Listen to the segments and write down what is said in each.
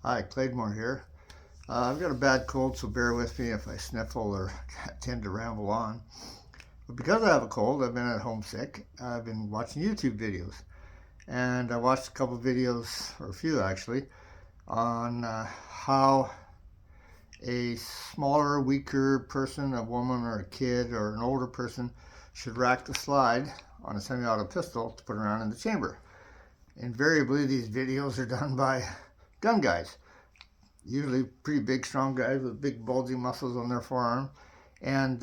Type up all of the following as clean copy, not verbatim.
Hi, Claymore here. I've got a bad cold, so bear with me if I sniffle or tend to ramble on. But because I have a cold, I've been at home sick. I've been watching YouTube videos. And I watched a couple videos, or a few actually, on how a smaller, weaker person, a woman or a kid or an older person, should rack the slide on a semi-auto pistol to put around in the chamber. Invariably, these videos are done by gun guys. Usually pretty big, strong guys with big bulging muscles on their forearm. And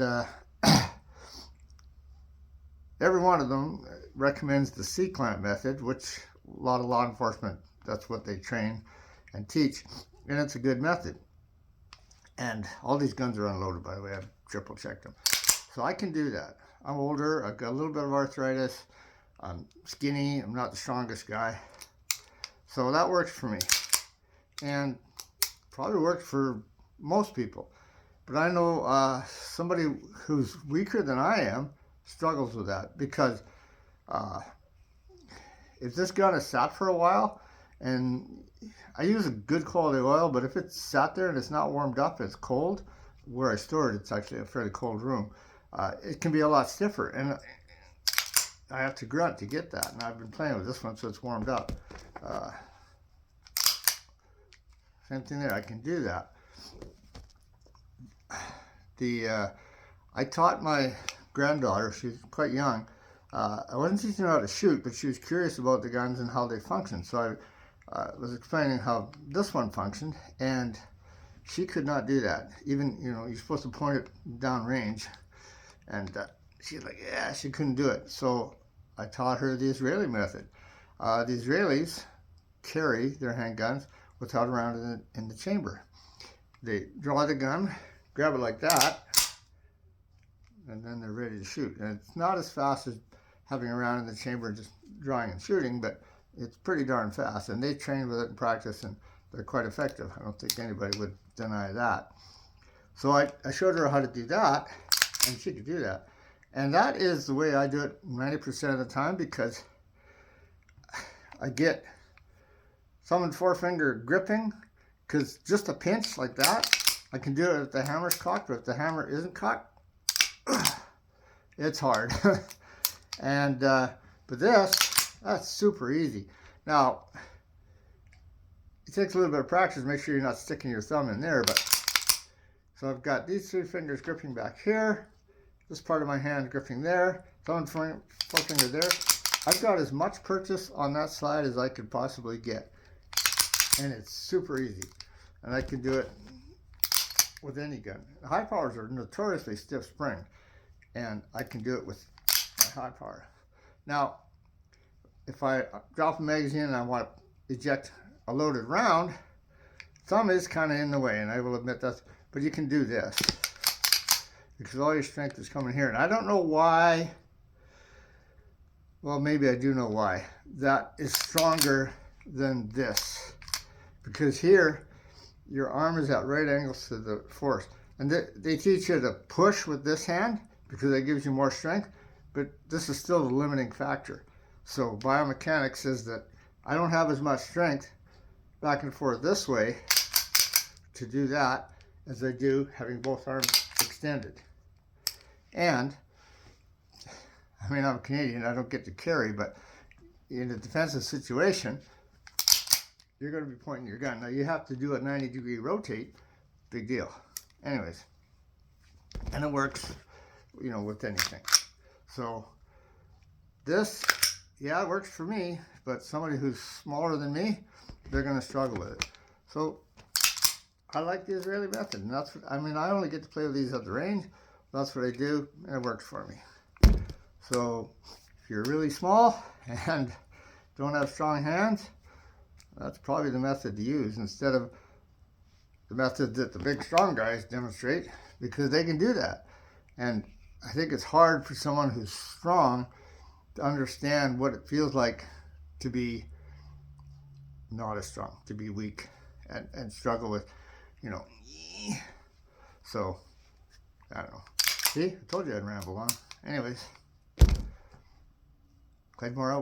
every one of them recommends the C-clamp method, which a lot of law enforcement, that's what they train and teach. And it's a good method. And all these guns are unloaded, by the way. I've triple checked them. So I can do that. I'm older. I've got a little bit of arthritis. I'm skinny. I'm not the strongest guy. So that works for me. And probably works for most people. But I know somebody who's weaker than I am struggles with that, because if this gun is sat for a while, and I use a good quality oil, but if it's sat there and it's not warmed up, it's cold, where I store it, it's actually a fairly cold room, it can be a lot stiffer, and I have to grunt to get that. And I've been playing with this one so it's warmed up. Same thing there, I can do that. I taught my granddaughter, she's quite young, I wasn't teaching her how to shoot, but she was curious about the guns and how they function. So I was explaining how this one functioned, and she could not do that. Even, you're supposed to point it down range, and she's like, yeah, she couldn't do it. So I taught her the Israeli method. The Israelis carry their handguns without a round in the chamber. They draw the gun, grab it like that, and then they're ready to shoot. And it's not as fast as having a round in the chamber and just drawing and shooting, but it's pretty darn fast. And they train with it in practice, and they're quite effective. I don't think anybody would deny that. So I showed her how to do that, and she could do that. And that is the way I do it 90% of the time, because I get thumb and forefinger gripping, because just a pinch like that, I can do it if the hammer's cocked, but if the hammer isn't cocked, it's hard. And but that's super easy. Now, it takes a little bit of practice. Make sure you're not sticking your thumb in there. But so I've got these three fingers gripping back here, this part of my hand gripping there, thumb and forefinger there. I've got as much purchase on that slide as I could possibly get, and it's super easy. And I can do it with any gun. The high powers are notoriously stiff spring, and I can do it with my high power. Now, if I drop a magazine and I want to eject a loaded round, thumb is kind of in the way, and I will admit that, but you can do this, because all your strength is coming here. And I don't know why, well, maybe I do know why, that is stronger than this, because here, your arm is at right angles to the force. And they teach you to push with this hand because that gives you more strength, but this is still the limiting factor. So biomechanics says that I don't have as much strength back and forth this way to do that as I do having both arms extended. And, I mean, I'm Canadian, I don't get to carry, but in a defensive situation, you're going to be pointing your gun. Now, you have to do a 90-degree rotate. Big deal. Anyways, and it works, with anything. So this, yeah, it works for me, but somebody who's smaller than me, they're going to struggle with it. So I like the Israeli method, and that's what, I only get to play with these at the range. That's what I do, and it works for me. So if you're really small and don't have strong hands, that's probably the method to use instead of the method that the big strong guys demonstrate, because they can do that. And I think it's hard for someone who's strong to understand what it feels like to be not as strong, to be weak and struggle with, So, I don't know. See, I told you I'd ramble on. Anyways, Claymore out.